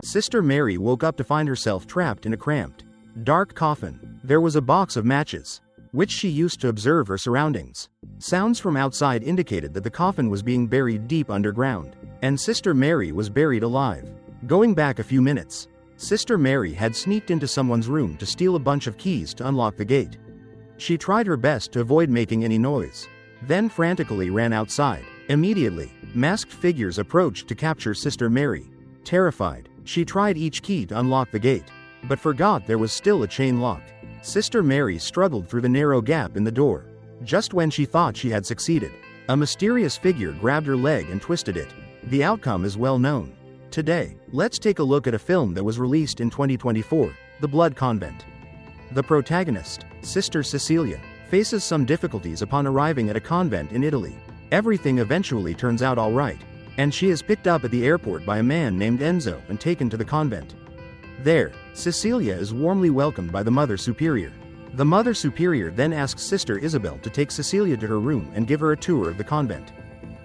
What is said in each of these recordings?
Sister Mary woke up to find herself trapped in a cramped, dark coffin. There was a box of matches, which she used to observe her surroundings. Sounds from outside indicated that the coffin was being buried deep underground, and Sister Mary was buried alive. Going back a few minutes, Sister Mary had sneaked into someone's room to steal a bunch of keys to unlock the gate. She tried her best to avoid making any noise, then frantically ran outside. Immediately, masked figures approached to capture Sister Mary. Terrified, she tried each key to unlock the gate, but forgot there was still a chain lock. Sister Mary struggled through the narrow gap in the door. Just when she thought she had succeeded, a mysterious figure grabbed her leg and twisted it. The outcome is well known. Today, let's take a look at a film that was released in 2024, The Blood Convent. The protagonist, Sister Cecilia, faces some difficulties upon arriving at a convent in Italy. Everything eventually turns out alright, and she is picked up at the airport by a man named Enzo and taken to the convent. There, Cecilia is warmly welcomed by the Mother Superior. The Mother Superior then asks Sister Isabel to take Cecilia to her room and give her a tour of the convent.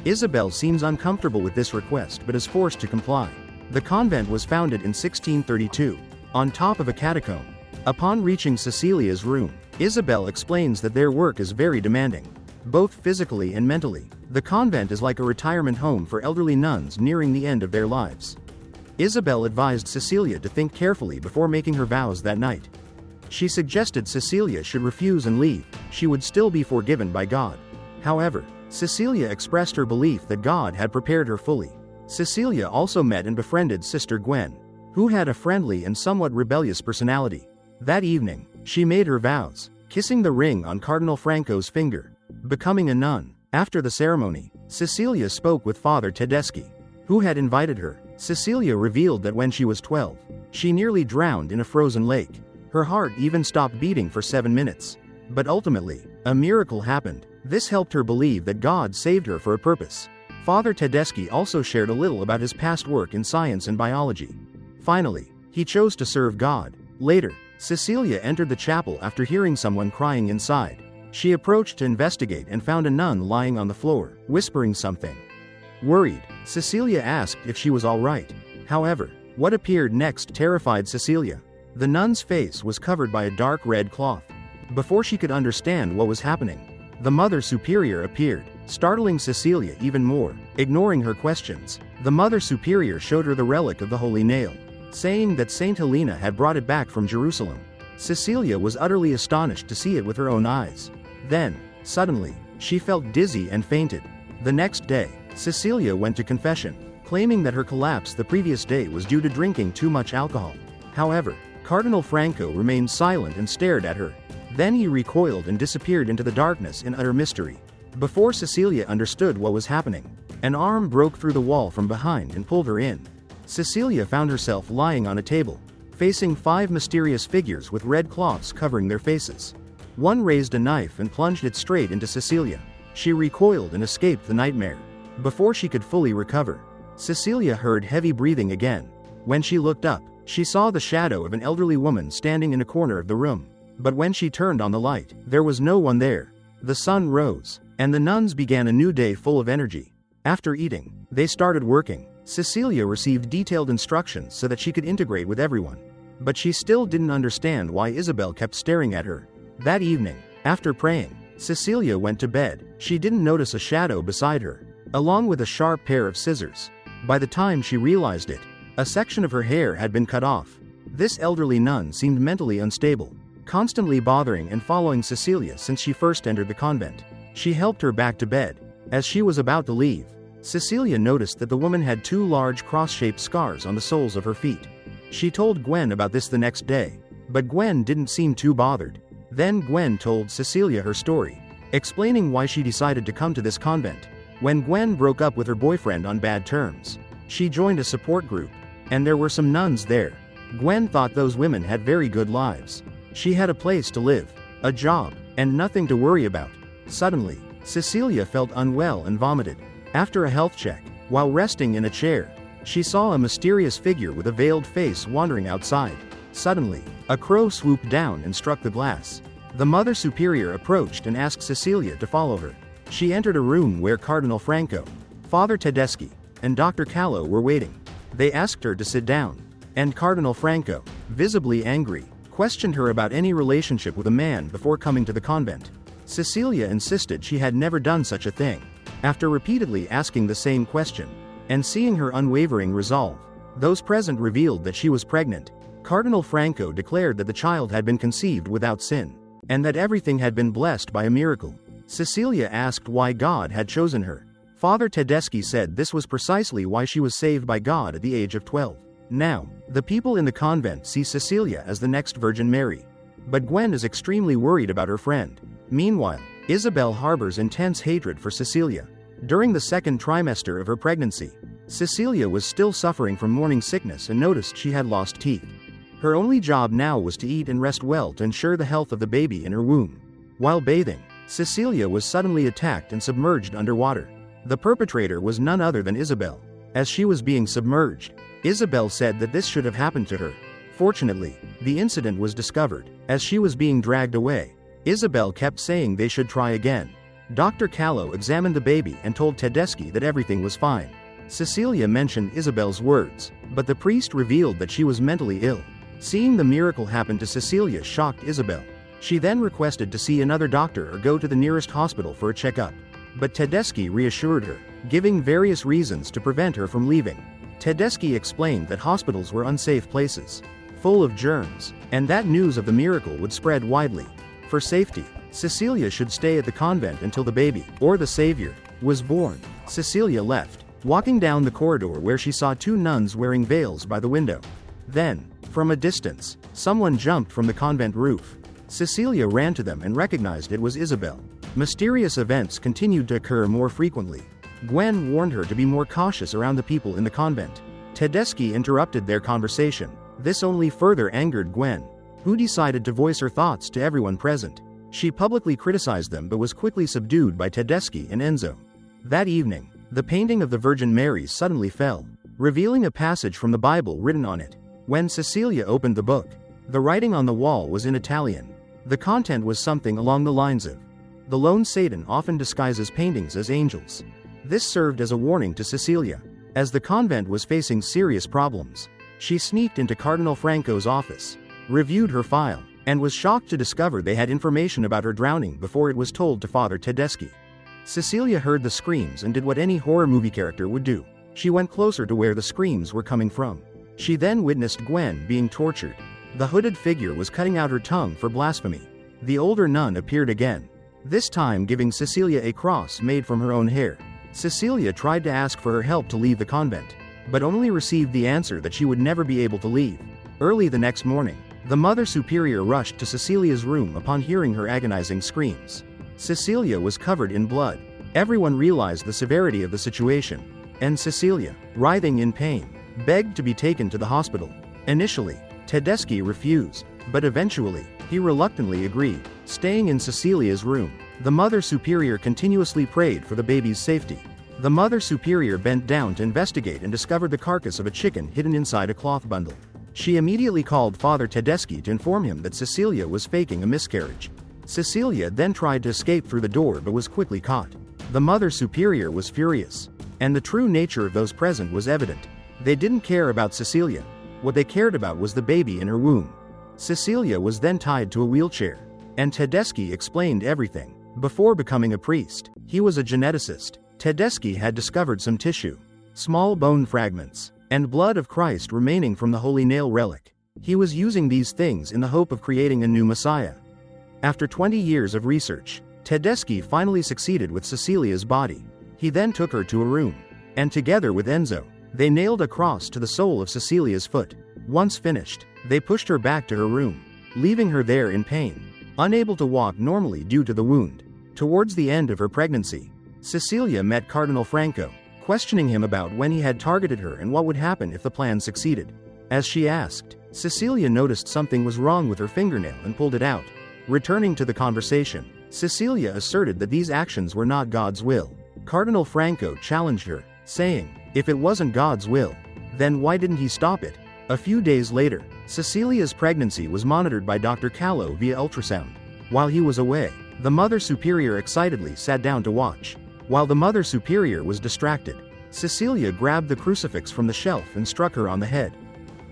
Isabel seems uncomfortable with this request but is forced to comply. The convent was founded in 1632, on top of a catacomb. Upon reaching Cecilia's room, Isabel explains that their work is very demanding, both physically and mentally. The convent is like a retirement home for elderly nuns nearing the end of their lives. Isabel advised Cecilia to think carefully before making her vows that night. She suggested Cecilia should refuse and leave. She would still be forgiven by God. However, Cecilia expressed her belief that God had prepared her fully. Cecilia also met and befriended Sister Gwen, who had a friendly and somewhat rebellious personality. That evening, she made her vows, kissing the ring on Cardinal Franco's finger, becoming a nun. After the ceremony, Cecilia spoke with Father Tedeschi, who had invited her. Cecilia revealed that when she was 12, she nearly drowned in a frozen lake. Her heart even stopped beating for 7 minutes. But ultimately, a miracle happened. This helped her believe that God saved her for a purpose. Father Tedeschi also shared a little about his past work in science and biology. Finally, he chose to serve God. Later, Cecilia entered the chapel after hearing someone crying inside. She approached to investigate and found a nun lying on the floor, whispering something. Worried, Cecilia asked if she was all right. However, what appeared next terrified Cecilia. The nun's face was covered by a dark red cloth. Before she could understand what was happening, the Mother Superior appeared, startling Cecilia even more. Ignoring her questions, the Mother Superior showed her the relic of the Holy Nail, saying that Saint Helena had brought it back from Jerusalem. Cecilia was utterly astonished to see it with her own eyes. Then, suddenly, she felt dizzy and fainted. The next day, Cecilia went to confession, claiming that her collapse the previous day was due to drinking too much alcohol. However, Cardinal Franco remained silent and stared at her. Then he recoiled and disappeared into the darkness in utter mystery. Before Cecilia understood what was happening, an arm broke through the wall from behind and pulled her in. Cecilia found herself lying on a table, facing 5 mysterious figures with red cloths covering their faces. One raised a knife and plunged it straight into Cecilia. She recoiled and escaped the nightmare. Before she could fully recover, Cecilia heard heavy breathing again. When she looked up, she saw the shadow of an elderly woman standing in a corner of the room. But when she turned on the light, there was no one there. The sun rose, and the nuns began a new day full of energy. After eating, they started working. Cecilia received detailed instructions so that she could integrate with everyone. But she still didn't understand why Isabel kept staring at her. That evening, after praying, Cecilia went to bed. She didn't notice a shadow beside her, along with a sharp pair of scissors. By the time she realized it, a section of her hair had been cut off. This elderly nun seemed mentally unstable, constantly bothering and following Cecilia since she first entered the convent. She helped her back to bed. As she was about to leave, Cecilia noticed that the woman had 2 large cross-shaped scars on the soles of her feet. She told Gwen about this the next day, but Gwen didn't seem too bothered. Then Gwen told Cecilia her story, explaining why she decided to come to this convent. When Gwen broke up with her boyfriend on bad terms, she joined a support group, and there were some nuns there. Gwen thought those women had very good lives. She had a place to live, a job, and nothing to worry about. Suddenly, Cecilia felt unwell and vomited. After a health check, while resting in a chair, she saw a mysterious figure with a veiled face wandering outside. Suddenly, a crow swooped down and struck the glass. The Mother Superior approached and asked Cecilia to follow her. She entered a room where Cardinal Franco, Father Tedeschi, and Dr. Callo were waiting. They asked her to sit down. and Cardinal Franco, visibly angry, questioned her about any relationship with a man before coming to the convent. Cecilia insisted she had never done such a thing. After repeatedly asking the same question, and seeing her unwavering resolve, those present revealed that she was pregnant. Cardinal Franco declared that the child had been conceived without sin, and that everything had been blessed by a miracle. Cecilia asked why God had chosen her. Father Tedeschi said this was precisely why she was saved by God at the age of 12. Now, the people in the convent see Cecilia as the next Virgin Mary. But Gwen is extremely worried about her friend. Meanwhile, Isabel harbors intense hatred for Cecilia. During the second trimester of her pregnancy, Cecilia was still suffering from morning sickness and noticed she had lost teeth. Her only job now was to eat and rest well to ensure the health of the baby in her womb. While bathing, Cecilia was suddenly attacked and submerged underwater. The perpetrator was none other than Isabel. As she was being submerged, Isabel said that this should have happened to her. Fortunately, the incident was discovered. As she was being dragged away, Isabel kept saying they should try again. Dr. Callow examined the baby and told Tedeschi that everything was fine. Cecilia mentioned Isabel's words, but the priest revealed that she was mentally ill. Seeing the miracle happen to Cecilia shocked Isabel. She then requested to see another doctor or go to the nearest hospital for a checkup. But Tedeschi reassured her, giving various reasons to prevent her from leaving. Tedeschi explained that hospitals were unsafe places, full of germs, and that news of the miracle would spread widely. For safety, Cecilia should stay at the convent until the baby, or the Savior, was born. Cecilia left, walking down the corridor where she saw two nuns wearing veils by the window. Then, from a distance, someone jumped from the convent roof. Cecilia ran to them and recognized it was Isabel. Mysterious events continued to occur more frequently. Gwen warned her to be more cautious around the people in the convent. Tedeschi interrupted their conversation. This only further angered Gwen, who decided to voice her thoughts to everyone present. She publicly criticized them but was quickly subdued by Tedeschi and Enzo. That evening, the painting of the Virgin Mary suddenly fell, revealing a passage from the Bible written on it. When Cecilia opened the book, the writing on the wall was in Italian. The content was something along the lines of, "The lone Satan often disguises paintings as angels." This served as a warning to Cecilia. As the convent was facing serious problems, she sneaked into Cardinal Franco's office, reviewed her file, and was shocked to discover they had information about her drowning before it was told to Father Tedeschi. Cecilia heard the screams and did what any horror movie character would do. She went closer to where the screams were coming from. She then witnessed Gwen being tortured. The hooded figure was cutting out her tongue for blasphemy. The older nun appeared again, this time giving Cecilia a cross made from her own hair. Cecilia tried to ask for her help to leave the convent, but only received the answer that she would never be able to leave. Early the next morning, the Mother Superior rushed to Cecilia's room upon hearing her agonizing screams. Cecilia was covered in blood. Everyone realized the severity of the situation, and Cecilia, writhing in pain, begged to be taken to the hospital. Initially, Tedeschi refused, but eventually, he reluctantly agreed. Staying in Cecilia's room, the Mother Superior continuously prayed for the baby's safety. The Mother Superior bent down to investigate and discovered the carcass of a chicken hidden inside a cloth bundle. She immediately called Father Tedeschi to inform him that Cecilia was faking a miscarriage. Cecilia then tried to escape through the door but was quickly caught. The Mother Superior was furious, and the true nature of those present was evident. They didn't care about Cecilia. What they cared about was the baby in her womb. Cecilia was then tied to a wheelchair, and Tedeschi explained everything. Before becoming a priest, he was a geneticist. Tedeschi had discovered some tissue, small bone fragments, and blood of Christ remaining from the Holy Nail relic. He was using these things in the hope of creating a new Messiah. After 20 years of research, Tedeschi finally succeeded with Cecilia's body. He then took her to a room, and together with Enzo, they nailed a cross to the sole of Cecilia's foot. Once finished, they pushed her back to her room, leaving her there in pain, unable to walk normally due to the wound. Towards the end of her pregnancy, Cecilia met Cardinal Franco, questioning him about when he had targeted her and what would happen if the plan succeeded. As she asked, Cecilia noticed something was wrong with her fingernail and pulled it out. Returning to the conversation, Cecilia asserted that these actions were not God's will. Cardinal Franco challenged her, saying, if it wasn't God's will, then why didn't he stop it? A few days later, Cecilia's pregnancy was monitored by Dr. Callow via ultrasound. While he was away, the Mother Superior excitedly sat down to watch. While the Mother Superior was distracted, Cecilia grabbed the crucifix from the shelf and struck her on the head.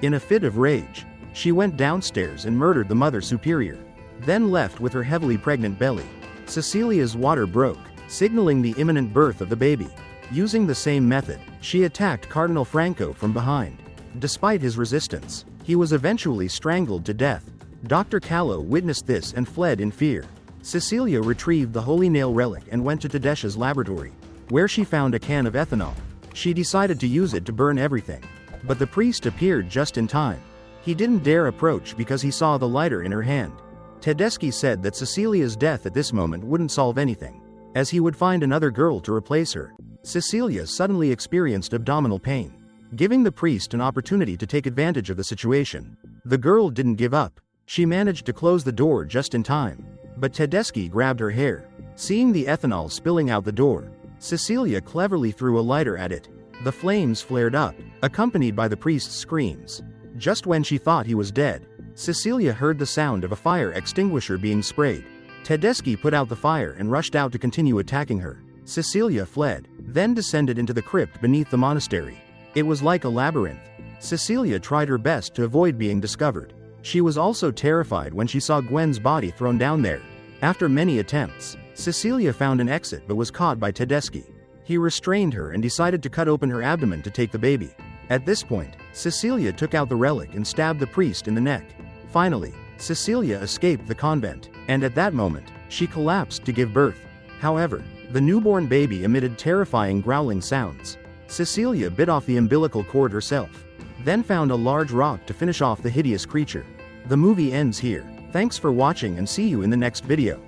In a fit of rage, she went downstairs and murdered the Mother Superior, then left with her heavily pregnant belly. Cecilia's water broke, signaling the imminent birth of the baby. Using the same method, she attacked Cardinal Franco from behind. Despite his resistance, he was eventually strangled to death. Dr. Callow witnessed this and fled in fear. Cecilia retrieved the Holy Nail relic and went to Tedeschi's laboratory, where she found a can of ethanol. She decided to use it to burn everything. But the priest appeared just in time. He didn't dare approach because he saw the lighter in her hand. Tedeschi said that Cecilia's death at this moment wouldn't solve anything, as he would find another girl to replace her. Cecilia suddenly experienced abdominal pain, giving the priest an opportunity to take advantage of the situation. The girl didn't give up. She managed to close the door just in time, but Tedeschi grabbed her hair. Seeing the ethanol spilling out the door, Cecilia cleverly threw a lighter at it. The flames flared up, accompanied by the priest's screams. Just when she thought he was dead, Cecilia heard the sound of a fire extinguisher being sprayed. Tedeschi put out the fire and rushed out to continue attacking her. Cecilia fled, then descended into the crypt beneath the monastery. It was like a labyrinth. Cecilia tried her best to avoid being discovered. She was also terrified when she saw Gwen's body thrown down there. After many attempts, Cecilia found an exit but was caught by Tedeschi. He restrained her and decided to cut open her abdomen to take the baby. At this point, Cecilia took out the relic and stabbed the priest in the neck. Finally, Cecilia escaped the convent, and at that moment, she collapsed to give birth. However, the newborn baby emitted terrifying growling sounds. Cecilia bit off the umbilical cord herself, then found a large rock to finish off the hideous creature. The movie ends here. Thanks for watching and see you in the next video.